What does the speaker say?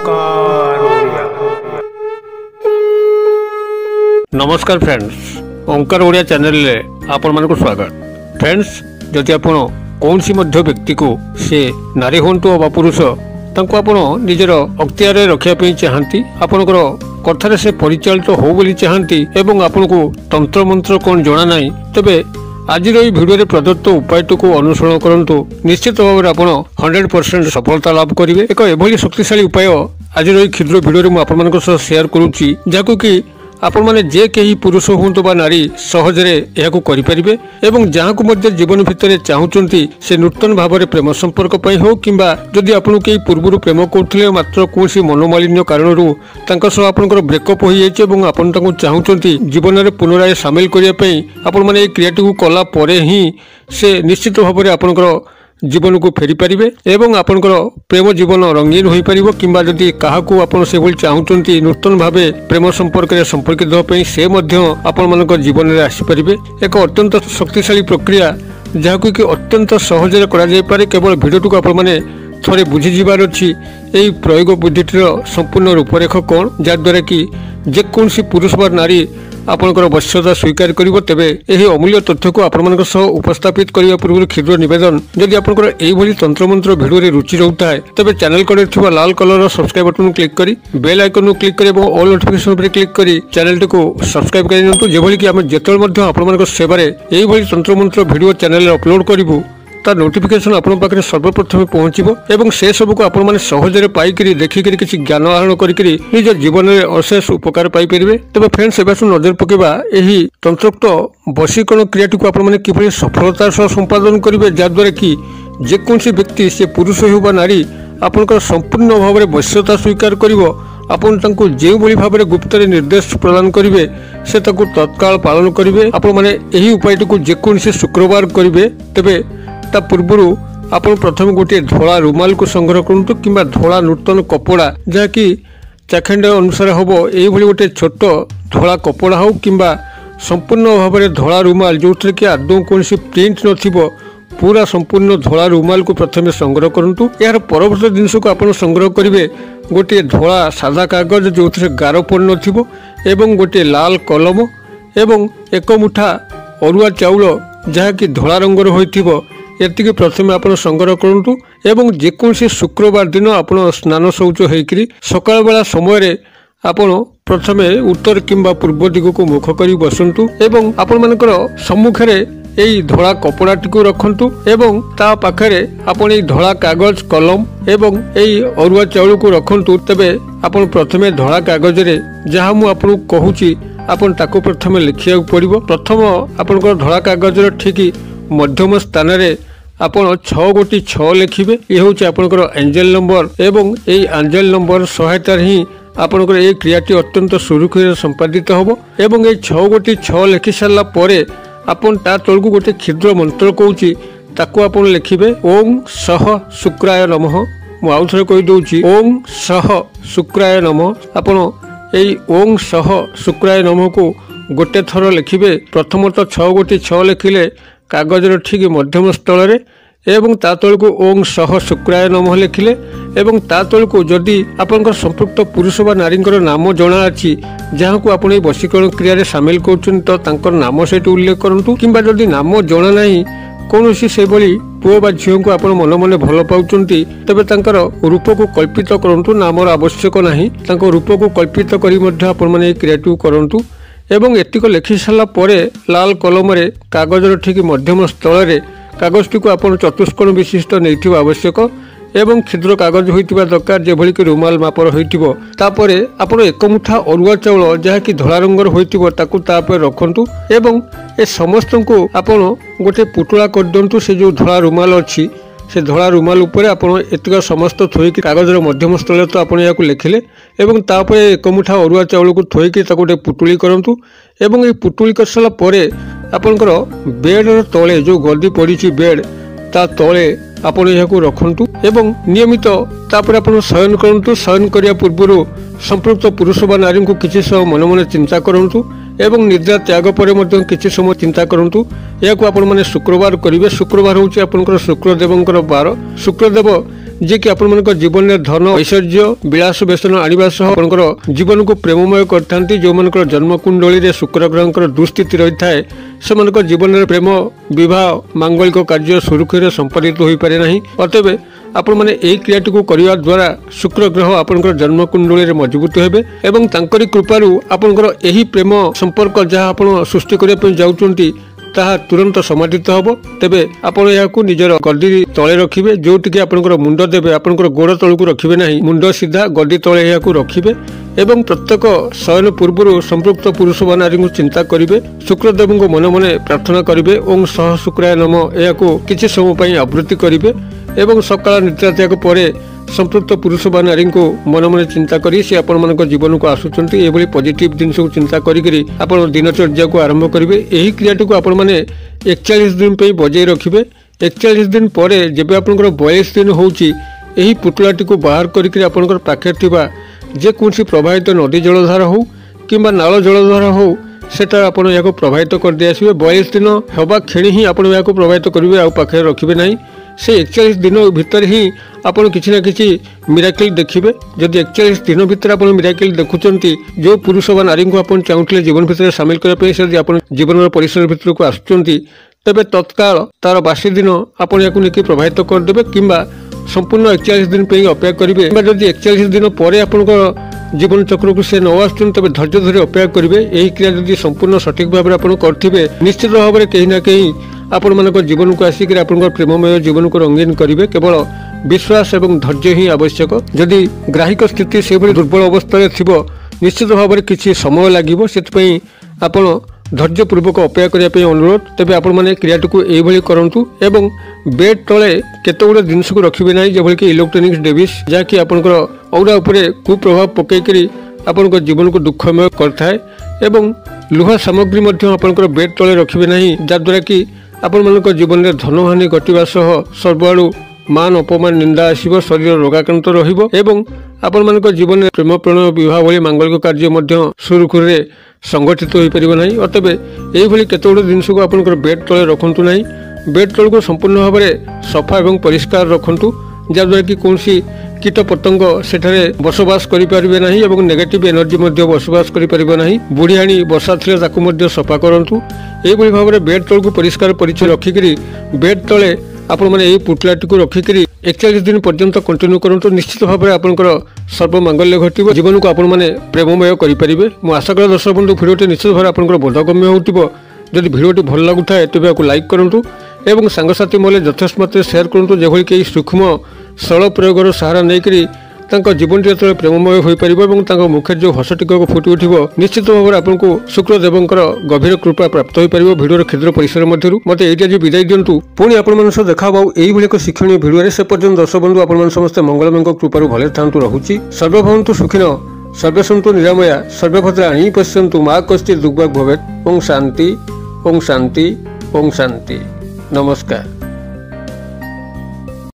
ओंकार ओडिया। नमस्कार फ्रेंड्स, ओंकार ओडिया चैनल रे आपण मानक स्वागत। फ्रेंड्स, जदि आपण कौन सी मध्य व्यक्ति को से नारी हूँ बा पुरुष तांको आपण निजर अख्तियार रखापी चाहती, आपणकर कथार से परिचालित हो बोली चाहती एवं आपण को तंत्र मंत्र कौन जना ना, तेबे आज भिडियो प्रदत्त उपायटी को अनुसरण करंतु, निश्चित भाव में आपण 100% सफलता लाभ करेंगे। एक एभली शक्तिशाली उपाय आज क्षुद्र भिडियो में आपण शेयर करुच्ची, जहाँकु कि आपण माने जे कहीं पुरुष हूँ बा नारी सहजरे यह करें एवं जहाँ को मध्य जीवन भितर चाहूँगी से नूतन भाव में प्रेम संपर्क हो किंबा जदि आपन कई पूर्व प्रेम करते मात्र कौन मनोमालिन्य कारण आपंकर ब्रेकअप हो जाए आपन चाहूँगी जीवन में पुनराय सामिल करने आपण मैंने क्रियाटी कला ही से निश्चित भाव में आपंकर जीवन को फेरी पारिबे एवं आपनकर प्रेम जीवन रंगीन हो पारिबो किंबा जदि काहाकू आपण से भली चाहूँगी नूतन भावे प्रेम संपर्क रे संपर्कित होपई से मध्य आपण मानक जीवन रे आसी पारिबे। एक अत्यंत शक्तिशाली प्रक्रिया जहाँकु कि अत्यंत सहजरे करा जाय पारे। केवल भिडियोटी को आपण माने थोड़े बुझी जीवार अछि एई प्रयोग बुद्धिटीर संपूर्ण रूपरेख कौन, जद्वारा कि जेकोसी पुरुष बा नारी आपणकर वश्यता स्वीकार करिवो। तेबे एही अमूल्य तथ्य को आपण मानक सह उपस्थापित करिया पूर्व क्षुद्र निवेदन, जदि आपणकर एई भली तंत्र मंत्र भिडियो रे रुचि रहता है तेबे चैनल कड़े थिबा लाल कलर सब्सक्राइब बटन क्लिक करी बेल आइकन क्लिक करी और ऑल नोटिफिकेशन पर क्लिक करी चैनल को सब्सक्राइब करि नंतु, जेभली कि हम जेतल मध्य आपण मानक सेवारे एई भली तंत्र मंत्र भिडियो चैनल रे अपलोड करिवु तार नोटिफिकेशन आपण पाखे सर्वप्रथम पहुंचबो एवं से सब को आपण माने सहजरे पाइकरी देखिकरी किछि ज्ञान आहरण करिकरी निज जीवन में अशेष उपकार पाई परिबे। तबे फ्रेंड्स, एबासु नजर पकेबा एही तंत्रोक्त वशीकरण क्रियाटी को आपण माने किभली सफलतार सह संपादन करिवे, जद्वारा कि जेकोसी व्यक्ति से पुरुष हो बा नारी आपनकर संपूर्ण भाव में वश्यता स्वीकार करिवो। आपण तांको जे भली भाव में गुप्त निर्देश प्रदान करिवे से ताको तत्काल पालन करिवे। आपण माने एही उपायटी को जेकोसी शुक्रवार करिवे। तेबे ता पूर्व आपण प्रथम गोटे धोला रुमाल को संग्रह करंतु किंबा धोला नूतन कपड़ा जहाँकि चाखंड अनुसार हम यही गोटे छोट धोला कपड़ा हो किंबा संपूर्ण भाव में धोला रुमाल जो थे कि आदौ कौन प्रिंट नथिबो पूरा संपूर्ण धोला रुमाल को प्रथम संग्रह करंतु। यार परवर्ती जिनस को आपण संग्रह करेंगे गोटे धोला सादा कागज जो थे गार पड़ नथिबो एवं गोटे लाल कलम एवं एक मुठा अरुआ चाउल जहाँकि धोला रंगर होइथिबो एतिक प्रथम आप संग्रह करूँ एवं जेकोसी शुक्रवार दिन आप स्नान शौच होकर सकाल बेला समय आपण प्रथम उत्तर किंबा पूर्व दिग को मुख कर बसंतु एवं आपण मानकर सम्मुखें यही धोला कपड़ाटी को रखंतु एवं ता पाखरे आपण यही धोला कागज कलम एवं यही अरुआ चाउल को रखंतु। तेबे आपण प्रथमे धोला कागज रे जहाँ मु आपन कहूची आपण ताको प्रथमे लिखिया पड़िबो। प्रथम आपनकर धोला कागज ठीक मध्यम स्थान रे आपण 6 गोटी 6 लिखिबे। ये हूँ आपनकर एंजेल नंबर एवं यही एंजेल नंबर सहायता ही आपनकर ये क्रियाटी अत्यंत सुरुखुर संपादित होबो एवं ये 6 गोटी 6 लिखि सारला परे आपण ता तळकु गोटे क्षुद्र मंत्र कहूची ताको आपण लिखिबे ओम सह शुक्राय नमः। मु आउ थरे कहि दउची ओम सह शुक्राय नमः। आपण एई ओम सह शुक्राय नमः को गोटे थर लिखिबे। प्रथम तो 6 गोटी 6 लिखिले कागजर ठीक मध्यम स्थल रे एवं ता तळकु ओम सह शुक्राय नमः लिखिले एवं ता तळकु जदि आपनकर संपृक्त पुरुष बा नारींकर नाम जणा अछि जहाँ को आपण वशीकरण क्रिया रे शामिल करछन तो तांकर नाम सेठी उल्लेख करंतु किंबा जदि नाम जणा नाही कौनसी से भली पुओ बा झियो को आपण मन मन भल पाउचंती तबे तांकर रूप को कल्पित करंतु। नामर आवश्यक नाही, तांकर रूप को कल्पित करी मध्ये आपण माने क्रियाटी करंतु एवं एतिक लिखि सारा परे लाल कलम रे कागजर ठीक मध्यम स्थल रे कागजटी को आपण चतुष्कोण विशिष्ट नैथिबा आवश्यक एवं क्षुद्र कागज होइतिबा दरकार जेभली कि रुमाल मापर होइतिबो। तापरे आपण एक मुठा अरुआ चाउल जहाँ कि धला रंगर होइतिबो ताकू तापर रखंतु एवं ए समस्त को आपण गोटे पुटुला कर दंतु। से जो धला रुमाल अछि से धला रुमाल उपरे आपण एतिक समस्त थोइकी कागजर मध्यम स्थल तो आपण याकू लिखिले एवं तापरे एक मुठा अरुआ चाउल को थोइकी ताकू गोटे पुटुली करंतु एवं ए पुटुली कर सारा परे आपनकर बेड तले जो गद्दी पड़ी बेड ता तले आपण यहाकू रखंतु एवं नियमित तापर आपण शयन करंतु। शयन करिया पूर्व संपृक्त पुरुष बा नारी को किछि समय मन मन चिंता करंतु एवं निद्रा त्याग पर मध्य किछि समय चिंता करंतु। याकू आपण माने शुक्रवार करिवे। शुक्रवार होउची आपनकर शुक्रदेवंकर बार। शुक्रदेव जे कि आपण जीवन में धन ऐश्वर्य विलास व्यसन आने सह आपंकर जीवन को प्रेममय करते जो मान जन्मकुंडली में शुक्र ग्रह दुस्थिति रही है से जीवन में प्रेम विवाह मांगलिक कार्य सुरक्षित संपादित हो पारे ना। अतएव आपण मैंने यही क्रियाटी को करने द्वारा शुक्र ग्रह आपंकर जन्मकुंडली में मजबूत हेबे एवं तांकरी कृपारू आपंकर यही प्रेम संपर्क जहाँ आप सृष्टि करने जाऊँगी ताहा तुरंत समाधित हम। तेबे आपण यहाँ निजर गद्दी तले रखिए जोटि आपंकर मुंड देवे आपंकर गोड़ तल को रखिए ना मुंड सीधा गद्दी तले यहाँ रखिए एवं प्रत्येक शयन पूर्व संपृक्त पुरुष व नारी को चिंता करेंगे शुक्रदेव को मन मन प्रार्थना करेंगे और सह शुक्राय नम यहाँ किसी समय आवृत्ति करेंगे एवं सकाल निद्रा त्याग पर संपृक्त पुरुष व नारी को मन मन चिंता करी से आपण मान जीवन को आसुंच ये पॉजिटिव जिनस को चिंता करी आपण दिनचर्या को आरंभ करेंगे। यही क्रियाटी को आपण मैंने 41 दिन पे बजाय रखिए। 41 दिन पर जब आपंकर 42 दिन होची यही पुतलाटी को बाहर करके आपंकर पाखे थिबा जेकोसी प्रवाहित नदी जलधार हो कि नाल जलधार हो सेटा आपण यहाँ प्रभावित कर दे आसबे। 42 दिन हवा खेणी ही आपण यहाँ प्रभावित करेंगे आ पाखे रखिए ना से 41 दिन भितर ही आपड़ किसी ना किसी मिराकिल देखिए। जदि 41 दिन भितर आप मिराकिल देखुंट जो पुरुष व नारी को आप चाहूले जीवन भितर सामिल करने से आप जीवन परिसर भितर को आसुँच तेरे तत्काल तार बासी दिन आप यहाँ प्रभावित करदे कि संपूर्ण 41 दिन पे अपेक्षा करेंगे। जदि 41 दिन पर आप जीवन चक्र को से न आसुँच तेज धैर्य धरी अपेक्षा करेंगे। यही क्रिया जब संपूर्ण सठिक भाव में करेंगे निश्चित भाव में कहीं ना कहीं आपण मान जीवन को आसिक प्रेममय जीवन को रंगीन करेंगे। केवल विश्वास एवं धैर्य ही आवश्यक। जदि ग्राहिक स्थिति से दुर्बल अवस्था थी निश्चित भाव में किसी समय लगे से आपण धैर्यपूर्वक अपेक्षा करने अनुरोध। तेज आपण मैंने क्रियाटी को यही करूँ एवं बेड तले केते गुड़े जिनस को रखिए ना जभली कि इलेक्ट्रोनिक्स डिवाइस जहाँकि आपंकर औरा उपरे कुप्रभाव पकईकरी आपण जीवन को दुखमय करथाए एवं लुहा सामग्री आपंकर बेड तले रखिए ना जहाद्वारा कि आपण मान जीवन में धनहानि घटवा सह सर्वआड़ू मान अपमान निंदा आसब शरीर रोगाक्रांत रहिबो एवं आपण मान जीवन में प्रेम प्रणय विवाह भली मांगलिक कार्य सुरुखुरे संगठित हो पार ना। अतएव यही केते गुड़े जिनस को आपंकर बेड तले रखु ना। बेड तल को संपूर्ण भाव में सफा और परिष्कार रखु जहाद्वारा कि कौन कीट पतंग सेठारे बसवास करें ना और नेगेटिव एनर्जी बसवास करें। बुढ़ियाणी बसा थी सफा करूँ। यही भाव में बेड तल को परिष्कार परिचय रखिकी बेड तले आपण मैंने यही पुतलाटी को रखिकी 41 दिन पर्यंत कंटिन्यू करूँ। निश्चित भाव में आपंकर सर्वमांगल्य घटो जीवन को आपण मैंने प्रेममय करेंगे। मुझे आशा करा दर्शक बंधु भिडियोटी निश्चित भाव आपंकर बोधगम्य हो। जदि भिडियोटी भल लगुता है तेज आपको लाइक करूँ एवं सांगसाथी मल यथेष्ट मात्रा शेयर करूँ जेभली कि सूक्ष्म सरल प्रयोगर सहारा नहीं जीवन जो प्रेममय हो पार मुखे जो हस टिकक फुटी उठ निश्चित भाव में आपको शुक्रदेव गभीर कृपा प्राप्त हो पार। भिडियो क्षुद्र परिसर मध्य मत ये आज विदाय दिंतु पुणी आप देखा यही एक शिक्षणीय भिडियो से पर्यटन दर्शक बंधु आप समस्त मंगलमय कृपार भले था रहुची। सर्वभवन्तु सुखिन सर्वे सन्तु निरामया सर्वे भद्राणि पश्यन्तु मा कश्चित् दुर्भाग् भवेत्। ओम शांति ओम शांति ओम शांति। नमस्कार।